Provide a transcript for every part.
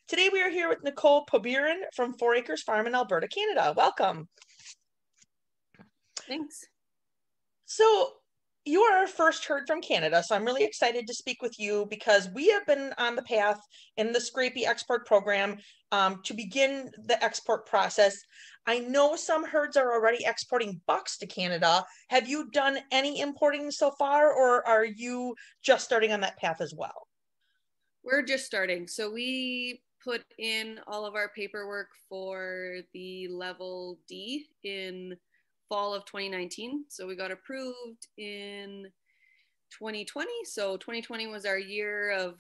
Today we are here with Nicole Poburan from 4Acres Farm in Alberta, Canada. Welcome. Thanks. So you are our first herd from Canada, so I'm really excited to speak with you because we have been on the path in the Scrapie export program to begin the export process. I know some herds are already exporting bucks to Canada. Have you done any importing so far, or are you just starting on that path as well? We're just starting. So we put in all of our paperwork for the level D in fall of 2019. So we got approved in 2020. So 2020 was our year of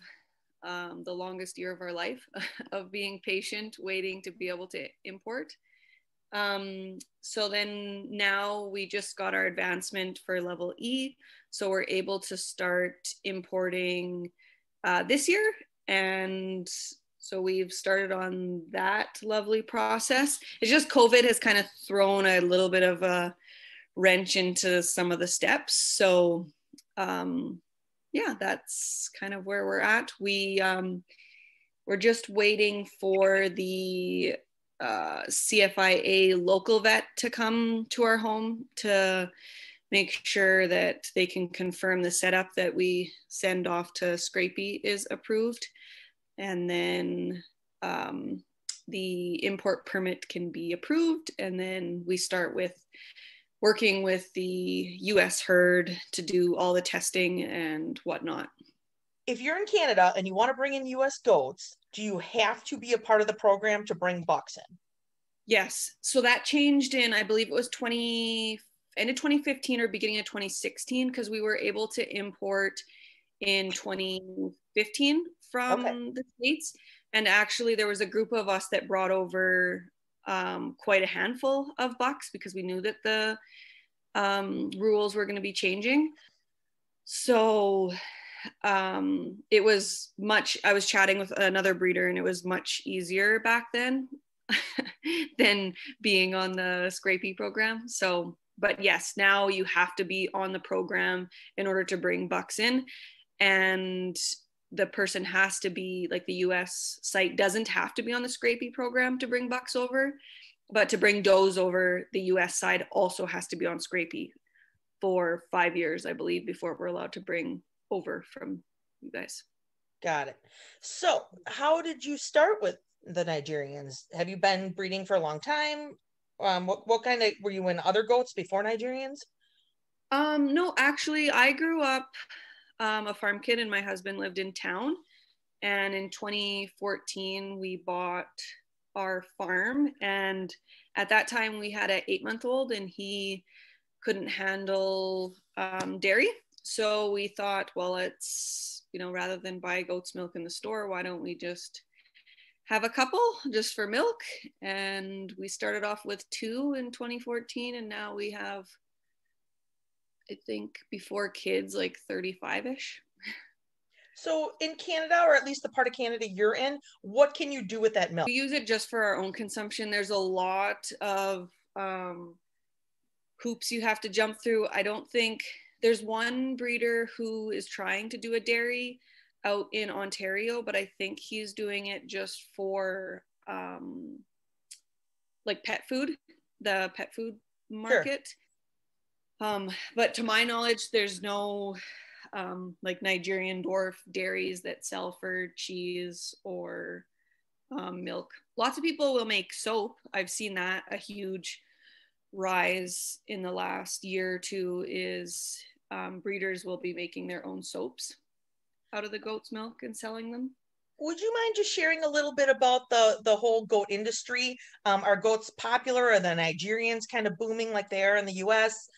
the longest year of our life of being patient, waiting to be able to import. So then now we just got our advancement for level E. So we're able to start importing this year. And so we've started on that lovely process. It's just COVID has kind of thrown a little bit of a wrench into some of the steps. So yeah, that's kind of where we're at. We're just waiting for the CFIA local vet to come to our home to make sure that they can confirm the setup that we send off to Scrapie is approved. And then the import permit can be approved. And then we start with working with the US herd to do all the testing and whatnot. If you're in Canada and you want to bring in US goats, do you have to be a part of the program to bring bucks in? Yes. So that changed in, I believe it was end of 2015 or beginning of 2016, because we were able to import in 2015 from the States. And actually there was a group of us that brought over quite a handful of bucks because we knew that the rules were going to be changing. So it was I was chatting with another breeder and it was much easier back then than being on the Scrapie program. So, but yes, now you have to be on the program in order to bring bucks in. And the person has to be, like, the US site doesn't have to be on the Scrapie program to bring bucks over, but to bring does over, the US side also has to be on Scrapie for 5 years, I believe, before we're allowed to bring over from you guys. Got it. So how did you start with the Nigerians? Have you been breeding for a long time? What kind of, were you in other goats before Nigerians? No, actually, I grew up a farm kid and my husband lived in town. And in 2014, we bought our farm. And at that time, we had an 8-month-old and he couldn't handle dairy. So we thought, well, it's, rather than buy goat's milk in the store, why don't we just have a couple just for milk? And we started off with 2 in 2014. And now we have, I think, before kids, like 35-ish. So in Canada, or at least the part of Canada you're in, what can you do with that milk? We use it just for our own consumption. There's a lot of hoops you have to jump through. I don't think there's one breeder who is trying to do a dairy out in Ontario, but I think he's doing it just for like pet food, the pet food market. Sure. But to my knowledge, there's no like Nigerian dwarf dairies that sell for cheese or milk. Lots of people will make soap. I've seen that a huge rise in the last year or two is breeders will be making their own soaps out of the goat's milk and selling them. Would you mind just sharing a little bit about the whole goat industry? Are goats popular? Are the Nigerians kind of booming like they are in the US?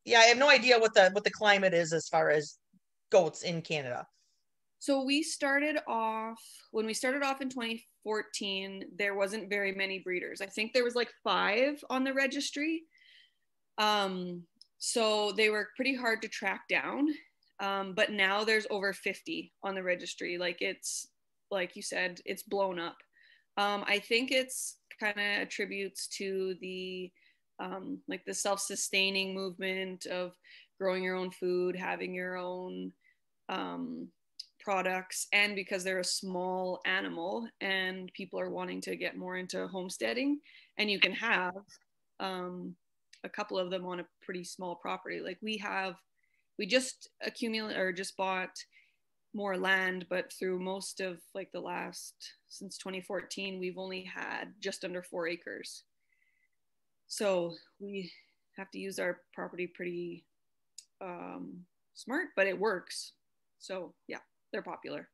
Yeah, I have no idea what the climate is as far as goats in Canada. So when we started off in 2014, there wasn't very many breeders. I think there was like 5 on the registry. So they were pretty hard to track down. But now there's over 50 on the registry. Like, it's, like you said, it's blown up. I think it's kind of attributes to the like the self-sustaining movement of growing your own food, having your own products, and because they're a small animal and people are wanting to get more into homesteading, and you can have a couple of them on a pretty small property. Like we just bought more land, but through most of like the last, since 2014, we've only had just under 4 acres. So we have to use our property pretty smart, but it works. So yeah, they're popular.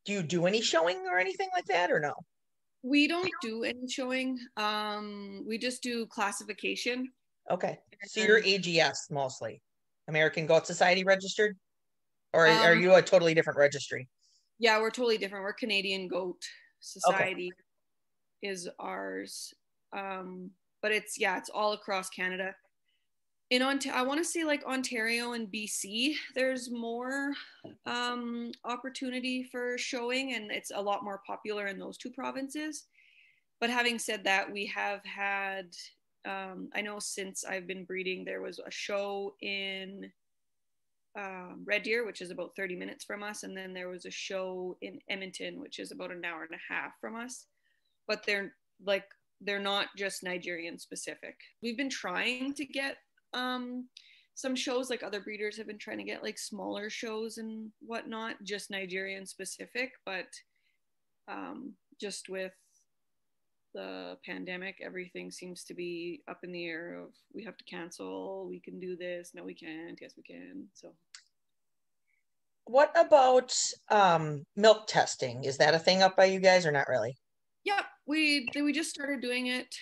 Do you do any showing or anything like that, or no? We don't do any showing. We just do classification. Okay. So you're AGS mostly, American Goat Society registered? Or are you a totally different registry? Yeah, we're totally different. We're Canadian Goat Society is ours. But it's all across Canada. I want to say like Ontario and BC, there's more opportunity for showing, and it's a lot more popular in those two provinces. But having said that, we have had, I know since I've been breeding, there was a show in Red Deer, which is about 30 minutes from us, and then there was a show in Edmonton, which is about an hour and a half from us. But they're not just Nigerian specific. We've been trying to get some shows, like other breeders have been trying to get like smaller shows and whatnot, just Nigerian specific, but just with the pandemic, everything seems to be up in the air of we have to cancel, we can do this, no we can't, yes we can. So what about milk testing? Is that a thing up by you guys or not really? yeah, we just started doing it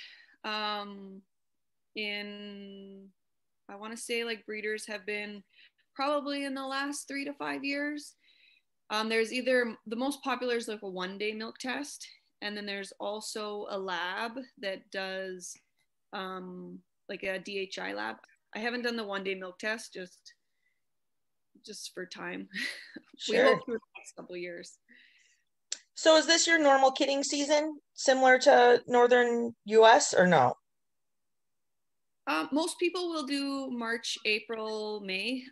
in, I want to say like breeders have been probably in the last 3 to 5 years. There's either, the most popular is like a 1-day milk test, and then there's also a lab that does like a DHI lab. I haven't done the 1-day milk test just for time. Sure. We hope for the next couple of years. So is this your normal kidding season, similar to northern US, or no? Most people will do March, April, May.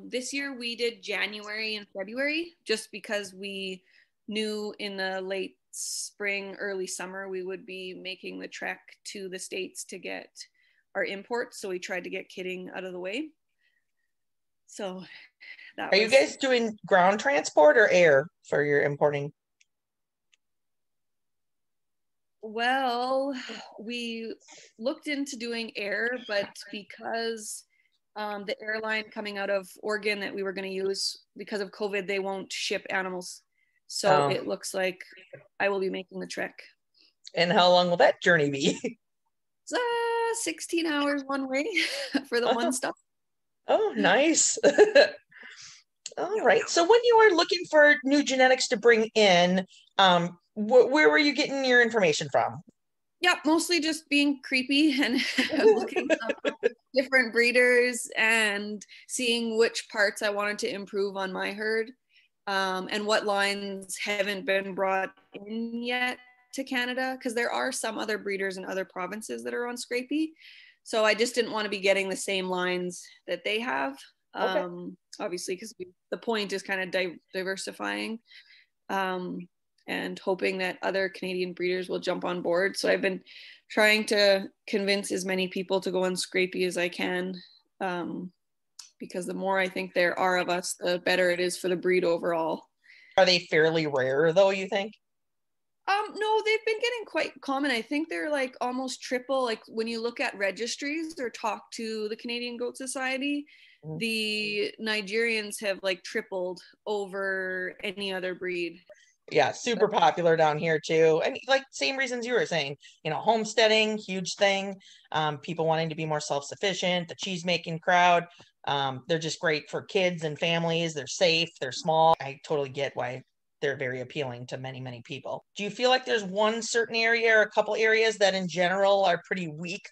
This year we did January and February, just because we knew in the late spring, early summer, we would be making the trek to the States to get our imports. So we tried to get kidding out of the way. So Are you guys doing ground transport or air for your importing? Well, we looked into doing air, but because the airline coming out of Oregon that we were going to use, because of COVID, they won't ship animals. So it looks like I will be making the trek. And how long will that journey be? It's 16 hours one way for the one stop. Oh, nice. All right. So when you are looking for new genetics to bring in, where were you getting your information from? Yeah, mostly just being creepy and looking up different breeders and seeing which parts I wanted to improve on my herd, and what lines haven't been brought in yet to Canada, because there are some other breeders in other provinces that are on Scrapie. So I just didn't want to be getting the same lines that they have. Obviously, because the point is kind of diversifying. And hoping that other Canadian breeders will jump on board. So I've been trying to convince as many people to go on Scrapie as I can, because the more I think there are of us, the better it is for the breed overall. Are they fairly rare though, you think? No, they've been getting quite common. I think they're like almost triple. Like when you look at registries or talk to the Canadian Goat Society, the Nigerians have like tripled over any other breed. Yeah, super popular down here too. And like same reasons you were saying, homesteading, huge thing. People wanting to be more self-sufficient, the cheese making crowd. They're just great for kids and families. They're safe, they're small. I totally get why they're very appealing to many, many people. Do you feel like there's one certain area or a couple areas that in general are pretty weak,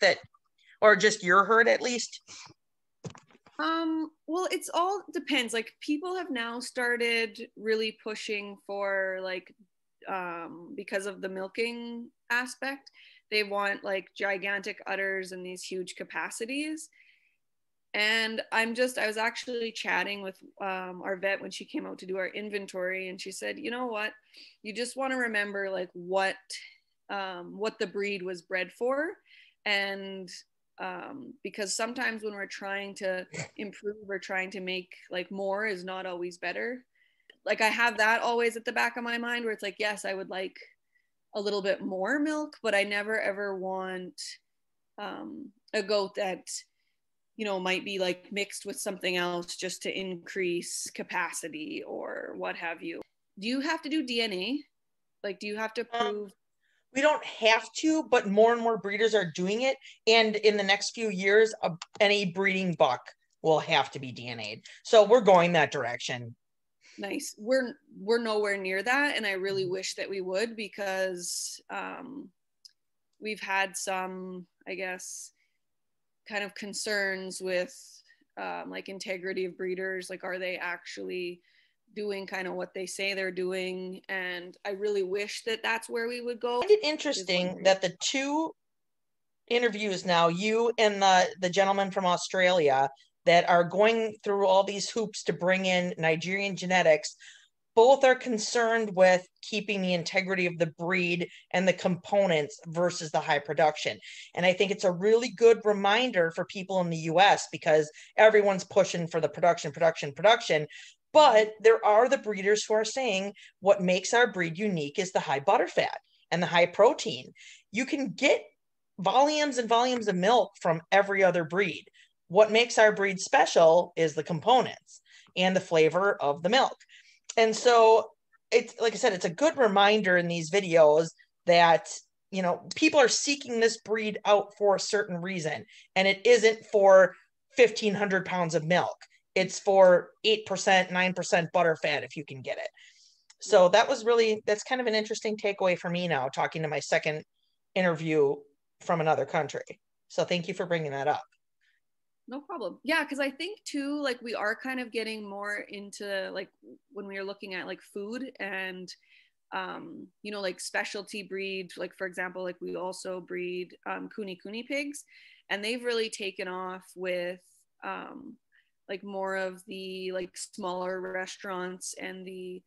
or just your herd at least? Well, it's all depends. Like people have now started really pushing for like, because of the milking aspect, they want like gigantic udders and these huge capacities. And I was actually chatting with our vet when she came out to do our inventory, and she said, you know what, you just want to remember like what the breed was bred for. And because sometimes when we're trying to improve or trying to make like more is not always better. Like I have that always at the back of my mind where it's like, yes, I would like a little bit more milk, but I never ever want a goat that, you know, might be like mixed with something else just to increase capacity or what have you. Do you have to do DNA? Like, do you have to prove? We don't have to, but more and more breeders are doing it. And in the next few years, any breeding buck will have to be DNA'd. So we're going that direction. Nice. We're nowhere near that, and I really wish that we would, because we've had some, I guess, kind of concerns with like integrity of breeders. Like, are they actually doing kind of what they say they're doing? And I really wish that that's where we would go. I find it interesting that the two interviews now, you and the gentleman from Australia that are going through all these hoops to bring in Nigerian genetics, both are concerned with keeping the integrity of the breed and the components versus the high production. And I think it's a really good reminder for people in the US, because everyone's pushing for the production. But there are the breeders who are saying what makes our breed unique is the high butterfat and the high protein. You can get volumes and volumes of milk from every other breed. What makes our breed special is the components and the flavor of the milk. And so it's, like I said, it's a good reminder in these videos that, you know, people are seeking this breed out for a certain reason, and it isn't for 1,500 pounds of milk. It's for 8%, 9% butterfat if you can get it. So that's kind of an interesting takeaway for me now, talking to my second interview from another country. So thank you for bringing that up. No problem. Yeah, because I think too, like we are kind of getting more into like when we are looking at like food and you know, like specialty breed, like for example, like we also breed kuni pigs, and they've really taken off with like more of the like smaller restaurants and the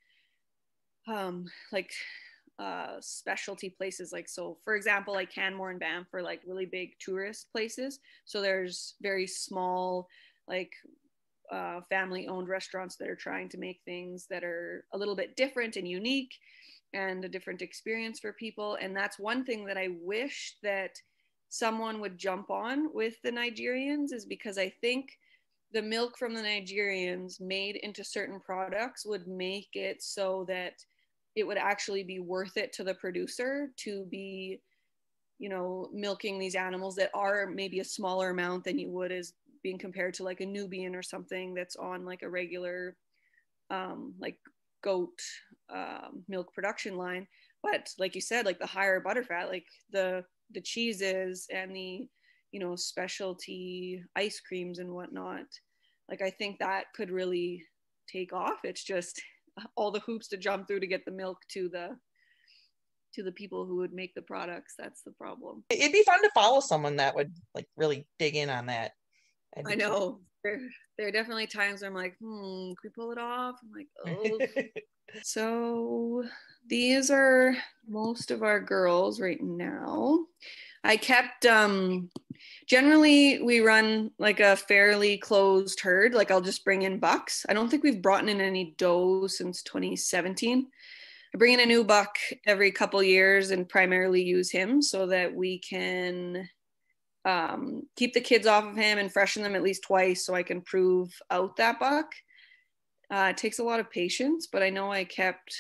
like specialty places. Like, so for example, like Canmore and Banff are like really big tourist places, so there's very small like family owned restaurants that are trying to make things that are a little bit different and unique and a different experience for people. And that's one thing that I wish that someone would jump on with the Nigerians, is because I think the milk from the Nigerians made into certain products would make it so that it would actually be worth it to the producer to be, you know, milking these animals that are maybe a smaller amount than you would as being compared to like a Nubian or something that's on like a regular like goat milk production line. But like you said, like the higher butterfat, like the cheeses and the, you know, specialty ice creams and whatnot, like I think that could really take off. It's just all the hoops to jump through to get the milk to the people who would make the products. That's the problem. It'd be fun to follow someone that would like really dig in on that. I know there are definitely times where I'm like, can we pull it off? I'm like, oh. So these are most of our girls right now. I kept generally we run like a fairly closed herd. Like I'll just bring in bucks. I don't think we've brought in any does since 2017. I bring in a new buck every couple years and primarily use him so that we can keep the kids off of him and freshen them at least twice so I can prove out that buck. It takes a lot of patience, but I know I kept,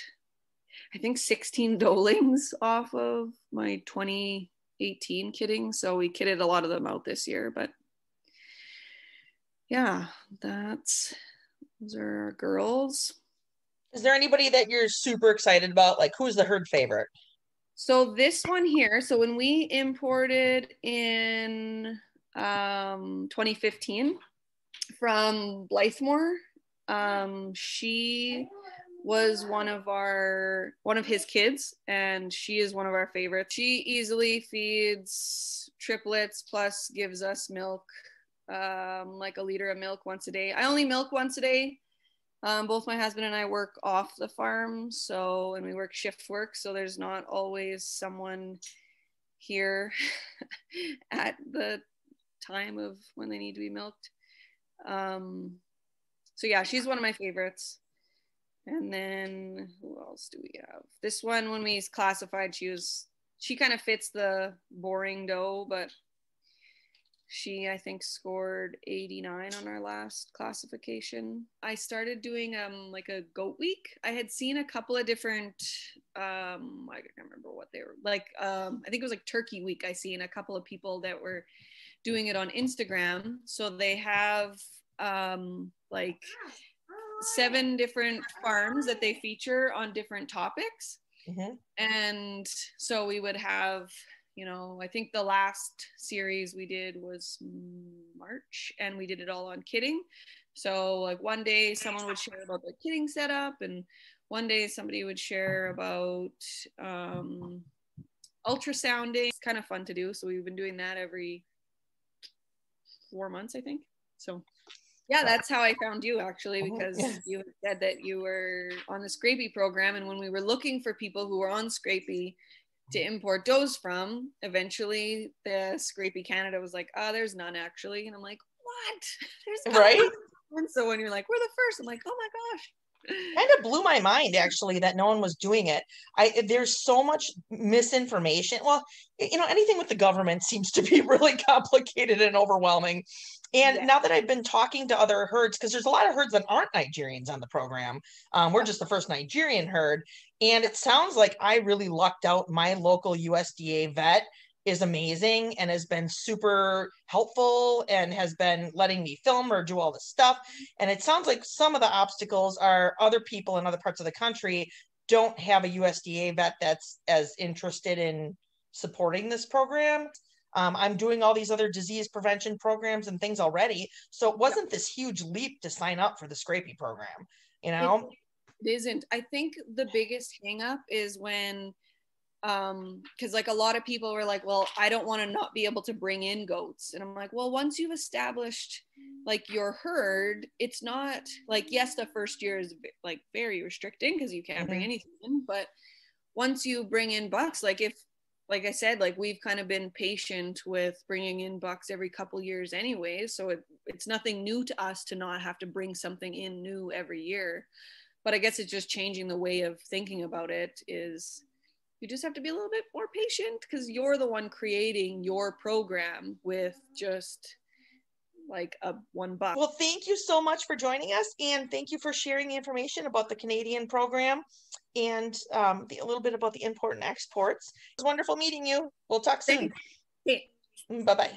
I think 16 dolings off of my 2018 kidding. So we kidded a lot of them out this year, but yeah, those are our girls. Is there anybody that you're super excited about? Like, who's the herd favorite? So this one here, so when we imported in 2015 from Blythemore, she was one of his kids, and she is one of our favorites. She easily feeds triplets plus gives us milk like a liter of milk once a day. I only milk once a day. Both my husband and I work off the farm, and we work shift work, so there's not always someone here at the time of when they need to be milked. So yeah, she's one of my favorites. And then who else do we have? This one, when we classified, she kind of fits the boring doe, but she, I think, scored 89 on our last classification. I started doing like a goat week. I had seen a couple of different, I can't remember what they were like. I think it was like Turkey Week. I seen a couple of people that were doing it on Instagram. So they have like 7 different farms that they feature on different topics. Mm-hmm. And so we would have, I think the last series we did was March, and we did it all on kidding. So like one day someone would share about their kidding setup, and one day somebody would share about ultrasounding. It's kind of fun to do. So we've been doing that every 4 months, I think. So yeah, that's how I found you, actually, because you said that you were on the Scrapie program. And when we were looking for people who were on Scrapie to import does from, eventually the Scrapie Canada was like, oh, there's none, actually. And I'm like, what? There's none. Right? And so when you're like, we're the first, I'm like, oh my gosh. Kind of blew my mind, actually, that no one was doing it. There's so much misinformation. Well, anything with the government seems to be really complicated and overwhelming. And now that I've been talking to other herds, because there's a lot of herds that aren't Nigerians on the program. We're just the first Nigerian herd. And it sounds like I really lucked out. My local USDA vet is amazing and has been super helpful and has been letting me film or do all this stuff. And it sounds like some of the obstacles are other people in other parts of the country don't have a USDA vet that's as interested in supporting this program. I'm doing all these other disease prevention programs and things already. So it wasn't this huge leap to sign up for the Scrapie program, It isn't. I think the biggest hang up is when because like a lot of people were like, well, I don't want to not be able to bring in goats. And I'm like, well, once you've established like your herd, it's not like, yes, the first year is like very restricting because you can't bring anything in, but once you bring in bucks, like I said, like we've kind of been patient with bringing in bucks every couple years anyway. So it's nothing new to us to not have to bring something in new every year. But I guess it's just changing the way of thinking about it is you just have to be a little bit more patient because you're the one creating your program with just like a $1. Well, thank you so much for joining us, and thank you for sharing the information about the Canadian program and a little bit about the import and exports. It was wonderful meeting you. We'll talk soon. Okay. Bye-bye.